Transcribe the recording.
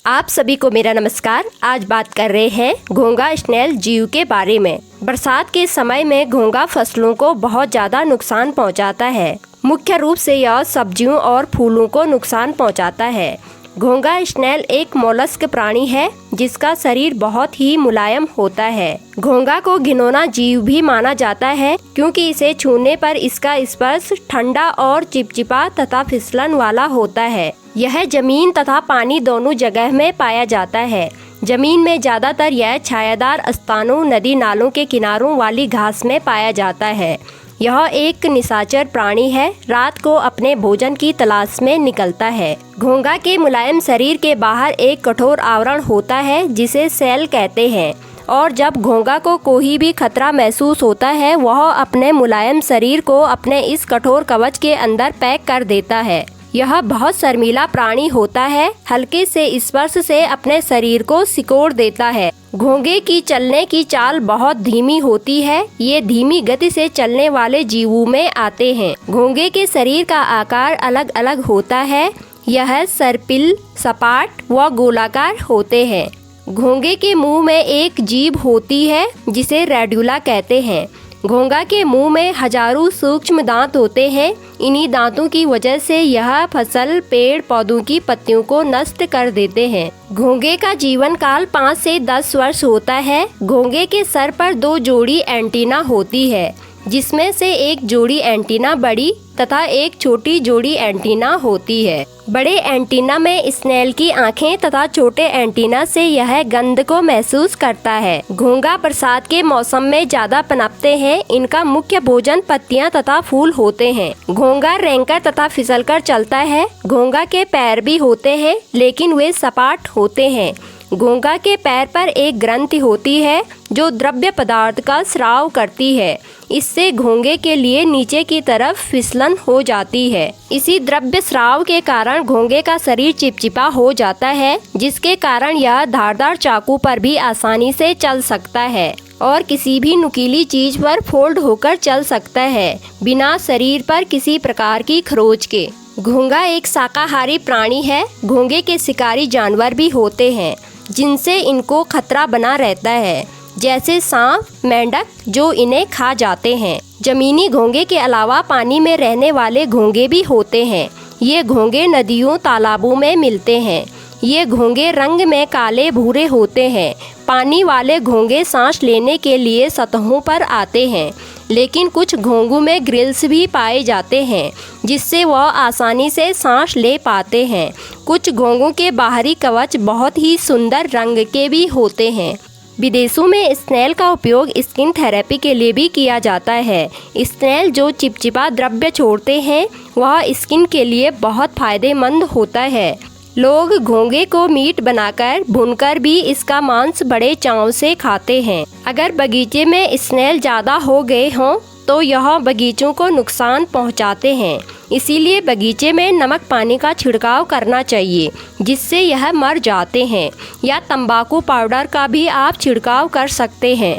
आप सभी को मेरा नमस्कार। आज बात कर रहे हैं घोंघा स्नेल जीव के बारे में। बरसात के समय में घोंघा फसलों को बहुत ज़्यादा नुकसान पहुंचाता है। मुख्य रूप से यह सब्जियों और फूलों को नुकसान पहुंचाता है। घोंघा स्नेल एक मोलस्क प्राणी है जिसका शरीर बहुत ही मुलायम होता है। घोंघा को घिनौना जीव भी माना जाता है क्योंकि इसे छूने पर इसका स्पर्श ठंडा और चिपचिपा तथा फिसलन वाला होता है। यह जमीन तथा पानी दोनों जगह में पाया जाता है। जमीन में ज्यादातर यह छायादार स्थानों, नदी नालों के किनारों वाली घास में पाया जाता है। यह एक निशाचर प्राणी है, रात को अपने भोजन की तलाश में निकलता है। घोंघा के मुलायम शरीर के बाहर एक कठोर आवरण होता है जिसे सेल कहते हैं, और जब घोंघा को कोई भी खतरा महसूस होता है वह अपने मुलायम शरीर को अपने इस कठोर कवच के अंदर पैक कर देता है। यह बहुत शर्मीला प्राणी होता है, हल्के से स्पर्श से अपने शरीर को सिकोड़ देता है। घोंघे की चलने की चाल बहुत धीमी होती है। ये धीमी गति से चलने वाले जीवों में आते हैं। घोंघे के शरीर का आकार अलग अलग होता है। यह सर्पिल, सपाट व गोलाकार होते हैं। घोंघे के मुंह में एक जीभ होती है जिसे रेड्यूला कहते हैं। घोंघा के मुंह में हजारों सूक्ष्म दांत होते हैं। इन्हीं दांतों की वजह से यह फसल, पेड़ पौधों की पत्तियों को नष्ट कर देते हैं। घोंघे का जीवन काल 5 से 10 वर्ष होता है। घोंघे के सर पर 2 जोड़ी एंटीना होती है, जिसमें से एक जोड़ी एंटीना बड़ी तथा एक छोटी जोड़ी एंटीना होती है। बड़े एंटीना में स्नेल की आंखें तथा छोटे एंटीना से यह गंध को महसूस करता है। घोंघा बरसात के मौसम में ज्यादा पनपते हैं। इनका मुख्य भोजन पत्तियां तथा फूल होते हैं। घोंघा रेंगकर तथा फिसलकर चलता है। घोंघा के पैर भी होते हैं, लेकिन वे सपाट होते हैं। घोंघा के पैर पर एक ग्रंथि होती है जो द्रव्य पदार्थ का स्राव करती है। इससे घोंघे के लिए नीचे की तरफ फिसलन हो जाती है। इसी द्रव्य स्राव के कारण घोंघे का शरीर चिपचिपा हो जाता है, जिसके कारण यह धारदार चाकू पर भी आसानी से चल सकता है और किसी भी नुकीली चीज पर फोल्ड होकर चल सकता है, बिना शरीर पर किसी प्रकार की खरोंच के। घोंघा एक शाकाहारी प्राणी है। घोंघे के शिकारी जानवर भी होते हैं जिनसे इनको खतरा बना रहता है, जैसे सांप, मेंढक जो इन्हें खा जाते हैं। जमीनी घोंघे के अलावा पानी में रहने वाले घोंघे भी होते हैं। ये घोंघे नदियों, तालाबों में मिलते हैं। ये घोंघे रंग में काले भूरे होते हैं। पानी वाले घोंघे सांस लेने के लिए सतहों पर आते हैं, लेकिन कुछ घोंघों में ग्रिल्स भी पाए जाते हैं जिससे वह आसानी से सांस ले पाते हैं। कुछ घोंघों के बाहरी कवच बहुत ही सुंदर रंग के भी होते हैं। विदेशों में स्नेल का उपयोग स्किन थेरेपी के लिए भी किया जाता है। स्नेल जो चिपचिपा द्रव्य छोड़ते हैं वह स्किन के लिए बहुत फायदेमंद होता है। लोग घोंघे को मीट बनाकर, भूनकर भी इसका मांस बड़े चाव से खाते हैं। अगर बगीचे में स्नेल ज़्यादा हो गए हों तो यह बगीचों को नुकसान पहुंचाते हैं। इसीलिए बगीचे में नमक पानी का छिड़काव करना चाहिए, जिससे यह मर जाते हैं, या तंबाकू पाउडर का भी आप छिड़काव कर सकते हैं।